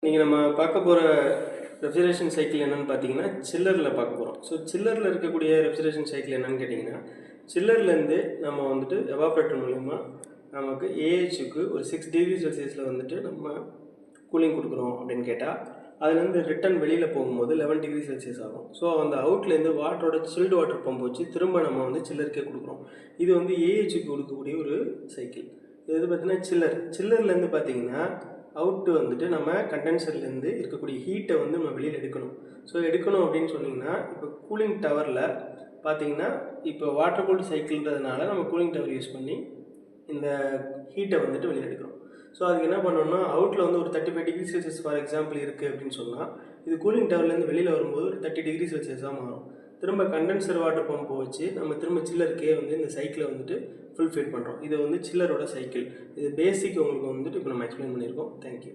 நீங்கள் நம்ம பார்க்க போகிற ரெஃப்ரிஜரேஷன் சைக்கிள் என்னென்னு பார்த்தீங்கன்னா சில்லரில் பார்க்க போகிறோம். ஸோ சில்லரில் இருக்கக்கூடிய ரெஃப்ரிஜரேஷன் சைக்கிள் என்னென்னு கேட்டிங்கன்னா, சில்லர்லேருந்து நம்ம வந்துட்டு எவாப்ரேட்டர் மூலிமா நமக்கு ஏஹெச்சுக்கு ஒரு 6 டிகிரி செல்சியஸில் வந்துட்டு நம்ம கூலிங் கொடுக்குறோம் அப்படின்னு கேட்டால், அதுலேருந்து ரிட்டன் வெளியில் போகும்போது 11 டிகிரி செல்சியஸ் ஆகும். ஸோ அந்த அவுட்லேருந்து வாட்டரோட சில்டு வாட்டர் பம்ப் வச்சு திரும்ப நம்ம வந்து சில்லருக்கே கொடுக்குறோம். இது வந்து ஏஹெச்சுக்கு கொடுக்கக்கூடிய ஒரு சைக்கிள். இது பார்த்தீங்கன்னா சில்லர்லேருந்து பார்த்தீங்கன்னா அவுட்டு வந்துட்டு நம்ம கண்டென்சர்லேருந்து இருக்கக்கூடிய ஹீட்டை வந்து நம்ம வெளியில் எடுக்கணும். ஸோ எடுக்கணும் அப்படின்னு சொன்னிங்கன்னா, இப்போ கூலிங் டவரில் பார்த்தீங்கன்னா, இப்போ வாட்டர் கூல்டு சைக்கிள்ன்றதுனால நம்ம கூலிங் டவர் யூஸ் பண்ணி இந்த ஹீட்டை வந்துட்டு வெளியில் எடுக்கிறோம். ஸோ அதுக்கு என்ன பண்ணணும்னா, அவுட்டில் வந்து ஒரு 35 டிகிரி செல்சியஸ் ஃபார் எக்ஸாம்பிள் இருக்குது அப்படின்னு சொன்னால், இது கூலிங் டவர்லேருந்து வெளியில் வரும்போது ஒரு 30 டிகிரி செல்சியஸாக மாறும். திரும்ப கண்டென்சர் வாட்டர் பம்பை வச்சு நம்ம திரும்ப சில்லருக்கே வந்து இந்த சைக்கிளை வந்துட்டு ஃபுல்ஃபில் பண்ணுறோம். இது வந்து சில்லரோட சைக்கிள். இது பேசிக் உங்களுக்கு வந்துட்டு இப்போ நம்ம எக்ஸ்பிளைன் பண்ணியிருக்கோம். தேங்க்யூ.